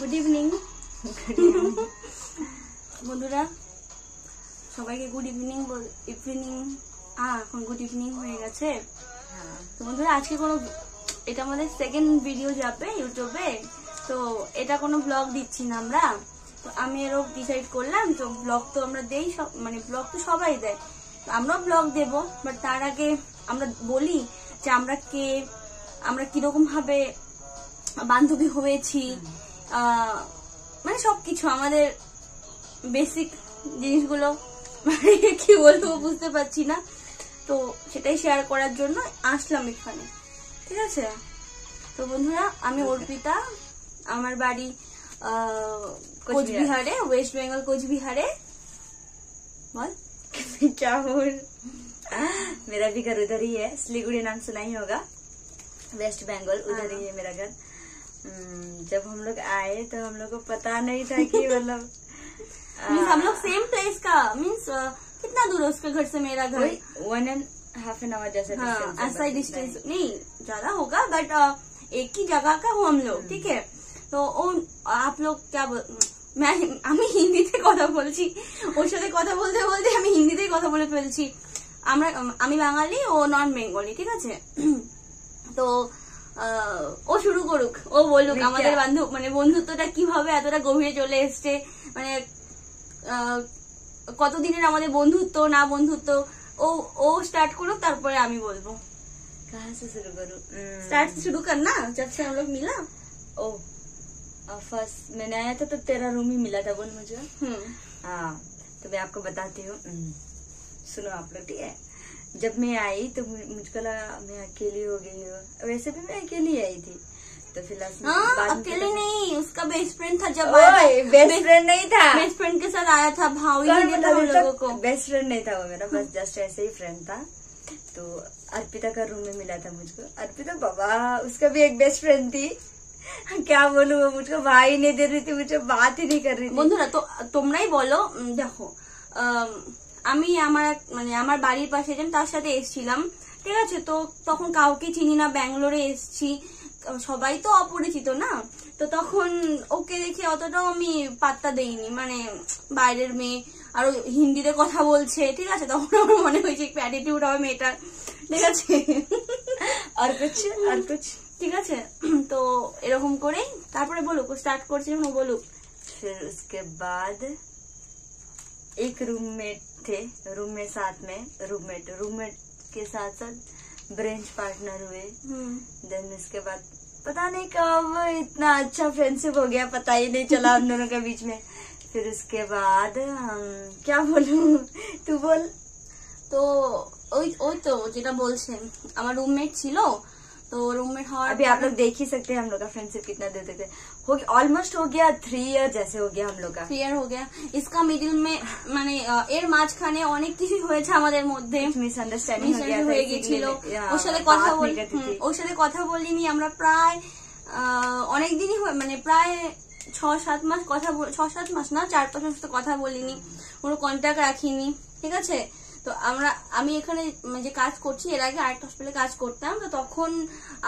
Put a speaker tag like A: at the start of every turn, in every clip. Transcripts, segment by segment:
A: Good evening বন্ধুরা, সবাইকে good evening. এখন গুড ইভিনিং হয়ে গেছে। তো বন্ধুরা, আজকে কোনো এটা আমাদের সেকেন্ড ভিডিও যাবে ইউটিউবে। তো এটা কোনো ব্লগ দিচ্ছি না আমরা। তো আমি এরও ডিসাইড করলাম, তো ব্লগ তো আমরা দেই, মানে ব্লগ তো সবাই দেয়, তো আমরাও ব্লগ দেবো। বাট তার আগে আমরা বলি যে আমরা কিরকম ভাবে বান্ধবী হয়েছি, মানে সবকিছু আমাদের বেসিক জিনিসগুলো কি বলবো বুঝতে পারছি না। তো সেটাই শেয়ার করার জন্য আসলাম এখানে, ঠিক আছে। তো বন্ধুরা, আমি অর্পিতা, আমার বাড়ি কোচবিহারে, ওয়েস্ট বেঙ্গল কোচবিहारे। बोल
B: क्या बोल। मेरा भी घर उधर ही है, सिलीगुड़ी नाम सुना ही होगा, वेस्ट बंगाल, उधर ही है मेरा घर। जब हम लोग आए तो हम लोग को पता नहीं था कि मतलब
A: हम लोग सेम प्लेस का मीन्स कितना दूर है उसके घर से मेरा घर?
B: 1.5 hour जैसा डिस्टेंस।
A: ऐसा ही डिस्टेंस नहीं ज्यादा होगा, बट एक ही जगह का हूँ हम लोग, ठीक है। তো ও आप लोग क्या আমি হিন্দিতে কথা বলছি, ওর সাথে কথা বলতে বলতে আমি হিন্দিতেই কথা বলে ফেলছি। আমি বাঙালি, ও নন বেঙ্গলি, ঠিক আছে। তো ও শুরু করুক, ও বলুক আমাদের বন্ধুত্বটা কিভাবে এতটা গভীরে চলে এসছে, মানে কতদিনের আমাদের বন্ধুত্ব না বন্ধুত্ব, ও স্টার্ট করুক, তারপরে আমি বলবো।
B: कहाँ से शुरू करूँ?
A: स्टार्ट शुरू करना जब से हम लोग मिला।
B: ओ फर्स्ट मैंने आया था तो तेरा रूम ही मिला था, बोल मुझे। हाँ, तो मैं आपको बताती हूँ, सुनो आप लोग, ठीक है। जब मैं आई तो मुझको लगा मैं अकेली हो गई हूँ। वैसे भी मैं अकेली आई थी, तो फिलहाल
A: अकेले नहीं, उसका बेस्ट फ्रेंड था। जब
B: बेस्ट फ्रेंड नहीं था,
A: बेस्ट फ्रेंड के साथ आया था, भावी नहीं था हम लोगों को।
B: बेस्ट फ्रेंड नहीं था वो मेरा, बस जस्ट ऐसे ही फ्रेंड था। तो अर्पिता का रूम में मिला था मुझको। अर्पिता बाबा, उसका भी एक बेस्ट फ्रेंड थी, क्या बोलूं, वो मुझको भाई नहीं दे रही थी, मुझे बात ही नहीं कर रही थी।
A: বন্ধুরা, তো তোমরাই বলো। দেখো, আমি আমার বাড়ির পাশে যেন তার সাথে এসেছিলাম, ঠিক আছে। তো তখন কাউকে চিনি না, ব্যাঙ্গালোরে এসছি, সবাই তো অপরিচিত না। তো তখন ওকে দেখে অতটাও আমি পাত্তা দেইনি, মানে বাইরের মেয়ে আর হিন্দিতে কথা বলছে, ঠিক আছে। তখন আমার মনে হয়েছে একটু অ্যাটিটিউড হবে মেয়েটার, ঠিক আছে।
B: আর কুছ
A: ঠিক আছে। তো এরকম করেই তারপরে বলুক, স্টার্ট করছি যখন ও বলুক।
B: फिर उसके बाद एक रूममेट थे, रूममेट के साथ साथ ब्रेंच पार्टनर हुए। देन उसके बाद पता नहीं कब इतना अच्छा फ्रेंडशिप हो गया, पता ही नहीं चला हम दोनों के बीच में। फिर उसके बाद क्या बोलूं, तू बोल।
A: তো ওই তো যেটা বলছেন, আমার রুমমেট ছিল। तो रूममेट हवा
B: अभी आप लोग देख ही सकते हैं हम लोग का फ्रेंडशिप कितना देर तक हो गया, ऑलमोस्ट हो गया 3 year जैसे हो गया हम लोग का।
A: 3 year हो गया। इसका मिडिल में মানে এর মাঝখানে অনেক কিছু হয়েছে আমাদের মধ্যে,
B: মিসআন্ডারস্ট্যান্ডিং
A: হয়ে গিয়েছিল। ওর সাথে কথা বলিনি আমরা প্রায় অনেকদিনই, মানে প্রায় 6-7 মাস 6-7 মাস না, 4-5 মাস তো কথা বলিনি, কোনো কন্ট্যাক্ট রাখিনি, ঠিক আছে। তো আমি এখানে যে কাজ করছি, এর আগে আরেকটা হসপিটালে কাজ করতাম। তো তখন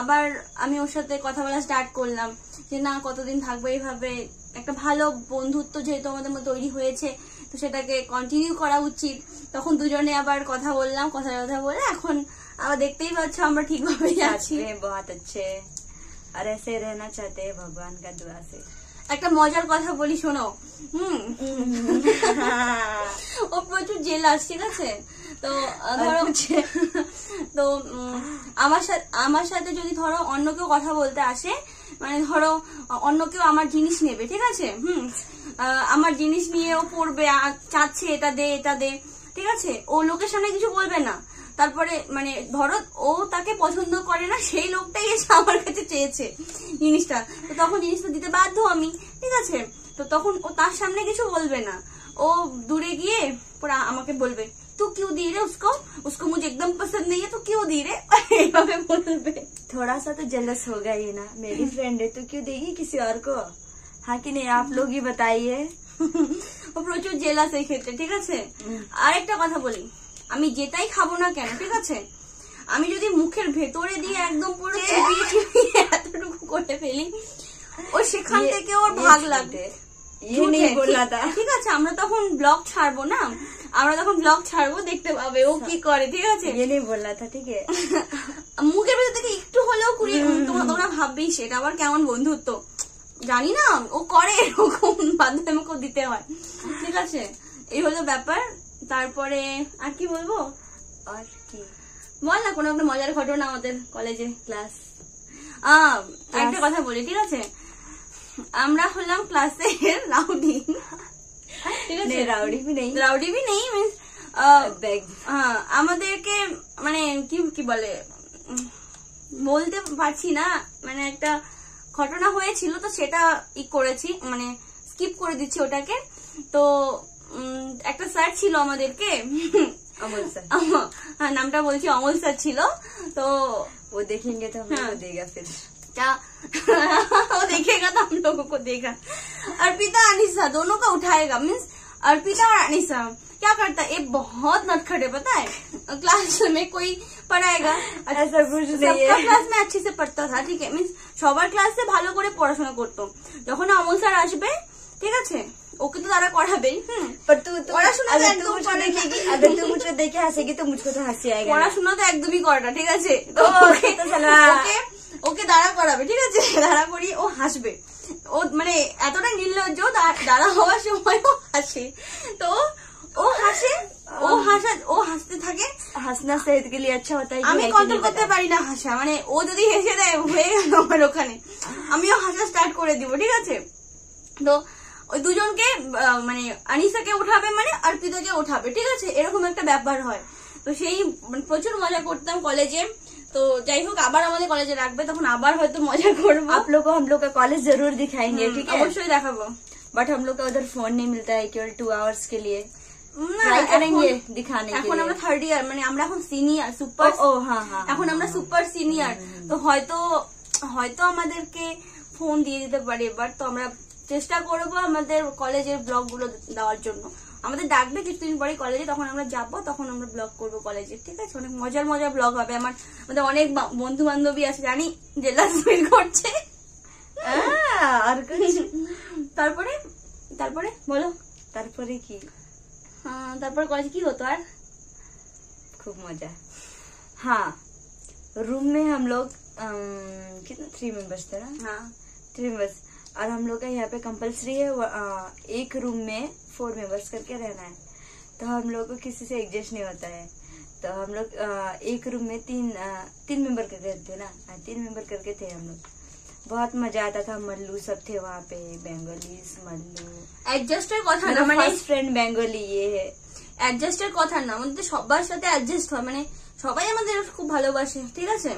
A: আবার আমি ওর সাথে কথা বলা স্টার্ট করলাম যে না, কতদিন থাকবো এইভাবে, একটা ভালো বন্ধুত্ব যেহেতু আমাদের মধ্যে তৈরি হয়েছে, তো সেটাকে কন্টিনিউ করা উচিত। তখন দুজনে আবার কথা বললাম, কথা বলে এখন আবার দেখতেই পাচ্ছ আমরা ঠিকভাবে যাচ্ছি।
B: बहुत अच्छे और ऐसे रहना चाहते हैं भगवान का दुआ से।
A: একটা মজার কথা বলি, শোনো। ও প্রচুর জেলাস, ঠিক আছে। তো ধরো, তো আমার সাথে যদি ধরো অন্য কেউ কথা বলতে আসে, মানে ধরো অন্য কেউ আমার জিনিস নেবে, ঠিক আছে। আমার জিনিস নিয়ে ও পড়বে, চাচ্ছে এটা দে, ঠিক আছে। ও লোকের সামনে কিছু বলবে না। তারপরে মানে ধরো ও তাকে পছন্দ করে না, সেই লোকটাই এসে আমার কাছে চেয়েছে জিনিসটা, তো তখন জিনিসটা দিতে বাধ্য আমি, ঠিক আছে। তো তখন ও তার সামনে কিছু বলবে না, ও দূরে গিয়ে পরে আমাকে বলবে, तू क्यों दी रे उसको मुझे एकदम पसंद नहीं है, तो क्यों दी रे, এইভাবে বলবে।
B: थोड़ा सा तो जेलस होगा ही ना, मेरी फ्रेंड है तो क्यों देगी किसी और को, हाँ कि नहीं, आप लोग ही बताइए।
A: ও প্রচুর জেলাস এই ক্ষেত্রে, ঠিক আছে। আরেকটা কথা বলি, আমি যেটাই খাবো না কেন, ঠিক আছে, আমি যদি মুখের ভেতরে দিয়ে একদম পুরো চিবিয়ে এতটুকু করে ফেলি, ও সেখান থেকে ওর ভাগ লাগবে।
B: ये नहीं बोला था।
A: ঠিক আছে, আমরা তখন ব্লগ ছাড়বো না, আমরা তখন ব্লগ ছাড়বো, দেখতে পাবে ও কি করে। ঠিক আছে,
B: ये नहीं बोला था, ठीक है।
A: মুখের ভেতর থেকে একটু হলেও কুড়িয়ে তোমরা ভাববেই সেটা আবার কেমন বন্ধুত্ব জানি না, ও করে এরকম, বাধ্য আমাকে দিতে হয়। ঠিক আছে, এই হলো ব্যাপার। তারপরে আর কি বলবো,
B: और की
A: বল না কোনো একটা মজার ঘটনা আমাদের কলেজে।
B: क्लास
A: একটা কথা বলি, ঠিক আছে, আমরা হলাম ক্লাসে রাউডি। ঠিক আছে,
B: राउडी भी नहीं,
A: রাউডি বি নেই মিন্স
B: बैग
A: আমাদেরকে মানে কি বলে বলতে পারছি না, মানে একটা ঘটনা হয়েছিল তো সেটা করেছি, মানে স্কিপ করে দিচ্ছি ওটাকে। তো একটা স্যার ছিল আমাদেরকে,
B: अमोल सर,
A: হ্যাঁ নামটা বলছি, অমল স্যার ছিল। তো
B: वो देखेंगे तो हम लोग को देगा फिर।
A: क्या वो देखेगा तो हम लोगों को देगा। अर्पिता अनीसा दोनों का उठाएगा, मीन्स अर्पिता और अनीसा क्या करता है, ये बहुत नटखट है पता है। क्लास में कोई पढ़ाएगा,
B: ऐसा कुछ नहीं
A: सबका
B: है।
A: क्लास में अच्छे से पढ़ता था, ठीक है, मीन्स সবার ক্লাসে ভালো করে পড়াশোনা করতো। যখন অমল স্যার আসবে, ঠিক আছে, ওকে তো তারা করাবেই।
B: पर तू
A: পড়াশোনা তো
B: अगर तू
A: একদম
B: मुझको
A: করে না।
B: देखेगी, अगर तू मुझको देखे हंसेगी तो मुझको तो हंसी आएगा ना।
A: পড়াশোনা তো একদমই করে না, ঠিক আছে, তো
B: ওকে তো সালা।
A: ওকে দাঁড়া করাবে, ঠিক আছে, দাঁড়া করিয়ে ও হাসবে। ও মানে এতটা নির্লজ্জ, দাঁড়া হওয়ার সময় ও হাসে। তো ও হাসে, ও হাসতে থাকে।
B: हंसना सेहत के लिए अच्छा होता है।
A: আমি কন্ট্রোল করতে পারি না হাসা, মানে ও যদি হেসে দেয় হয়ে গেল আমার ওখানে, আমিও হাসা স্টার্ট করে দিব। ঠিক আছে, তো ওই দুজনকে মানে আনিসাকে উঠাবে মানে অর্পিতাকে উঠাবে, ঠিক আছে, এরকম একটা ব্যাপার হয়। তো সেই প্রচুর মজা করতাম কলেজে। তো যাই হোক, আবার আমাদের কলেজে রাখবে, তখন আবার হয়তো মজা করবো।
B: आप लोग को हम लोग का कॉलेज जरूर दिखाएंगे, ठीक है।
A: অবশ্যই দেখাবো,
B: बट हम लोग का उधर फोन नहीं मिलता है, केवल 2 आवर्स के लिए
A: না,
B: ट्राई करेंगे
A: এখন-
B: दिखाने के
A: এখন
B: लिए।
A: আমরা থার্ড ইয়ার, মানে আমরা এখন সিনিয়র, সুপার।
B: ओ हाँ हाँ,
A: এখন আমরা সুপার সিনিয়র, তো হয়তো আমাদেরকে ফোন দিয়ে দিতে পারে এবার। তো আমরা চেষ্টা করবো আমাদের কলেজের ব্লগ গুলো দেওয়ার জন্য। আমাদের ডাকবে কিছুদিন পরে কলেজে, তখন আমরা যাবো, তখন আমরা ব্লগ করবো কলেজে, ঠিক আছে। অনেক মজার ব্লগ হবে। আমাদের অনেক বন্ধু বান্ধবী আছে, জানি জেলাস ফিল করছে।
B: और कुछ
A: তারপরে বলো,
B: तारपरे की
A: তারপরে কলেজে কি হতো আর?
B: खूब मजा। हाँ, रूम में हम लोग कितना 3 मेंबर्स थे ना।
A: हाँ,
B: 3 मेंबर्स, और हम लोग का यहाँ पे कंपलसरी है एक रूम में 4 मेंबर्स करके रहना है। तो हम लोग को किसी से एडजस्ट नहीं होता है। तो हम लोग एक रूम में 3 मेंबर करके थे ना, 3 मेंबर करके थे हम लोग। बहुत मजा आता था। मल्लू सब थे वहाँ पे, बेंगोलीज, मल्लू।
A: অ্যাডজাস্টের কথা না,
B: मेरा
A: মানে
B: फर्स्ट फ्रेंड बेंगोली ये है।
A: অ্যাডজাস্টের কথা না, আমাদের সবার সাথে অ্যাডজাস্ট হয়, মানে সবাই আমাদের খুব ভালোবাসে, ঠিক আছে,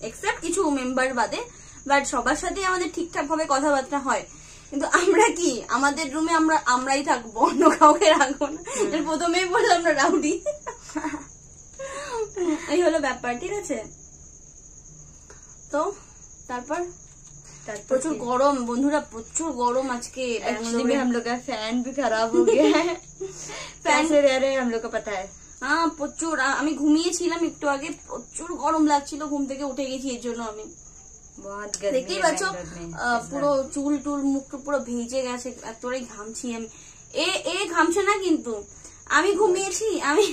A: এক্সেপ্ট কিছু মেম্বার বাদে। বাট সবার সাথে আমাদের ঠিকঠাক ভাবে কথাবার্তা হয়। কিন্তু আমরা কি, আমাদের রুমে আমরাই থাকবো, অন্য কাউকে রাখবো না। প্রথমেই বললাম আমরা রাউডি। এই হলো ব্যাপার, ঠিক আছে। তো তারপর প্রচুর গরম বন্ধুরা, প্রচুর গরম আজকে।
B: एक्चुअली में हम लोग का फैन भी खराब हो गया है। फैन से रह रहे हम लोग को पता है।
A: হ্যাঁ প্রচুর, আমি ঘুমিয়েছিলাম একটু আগে, প্রচুর গরম লাগছিল, ঘুম থেকে উঠে গেছি এর জন্য আমি।
B: बहुत गर्मी
A: দেখতেই
B: है
A: পাচ্ছ,
B: बेंगलोर में।
A: পুরো চুল টুল মুখ পুরো ভিজে গেছে, এতটাই ঘামছি আমি। এ ঘামছে না কিন্তু, আমি ঘুমিয়েছি, আমি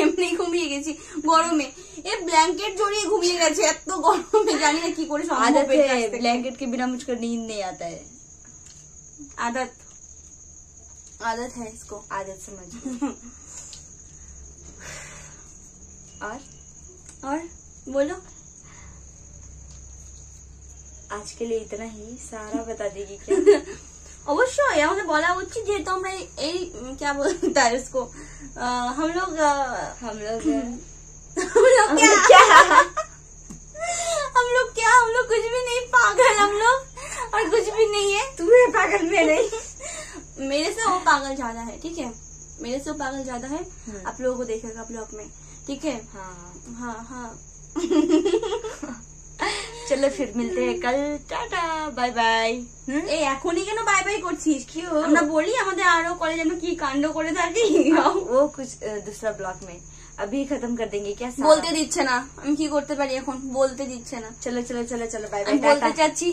A: এমনি ঘুমিয়ে গেছি গরমে। এ ব্ল্যাঙ্কেট জড়িয়ে ঘুমিয়ে গেছে এত গরমে, জানি না কি করে সম্ভব।
B: आदत है, ब्लैंकेट के बिना मुझको नींद नहीं आता है।
A: आदत है इसको,
B: आदत समझ।
A: और बोलो,
B: आज के लिए इतना ही। सारा बता देगी क्या?
A: অবশ্যই আমাদের বলা উচিত, যেহেতু আমরা এই क्या बोलता है इसको, हम लोग क्या हम लोग कुछ भी नहीं, पागल हम लोग, और कुछ भी नहीं है।
B: तू है पागल, में नहीं।
A: मेरे से वो पागल ज्यादा है, ठीक है, मेरे से वो पागल ज्यादा है। आप लोगों को देखेगा ब्लॉग में, ठीक है। हाँ।
B: चलो फिर मिलते हैं कल। Tata, bye bye.
A: এই এখনই কেন বাই বাই করছিস? আমরা বলি আমাদের আরো কলেজে আমরা কি কাণ্ড করে থাকি।
B: वो कुछ दूसरा ब्लॉग में अभी खत्म कर देंगे क्या?
A: বলতে দিচ্ছে না, আমি কি করতে পারি এখন, বলতে দিচ্ছে না।
B: चलो चलो चलो चलो, बाय
A: আমি
B: बाय,
A: বলতে
B: टाटा।
A: চাচ্ছি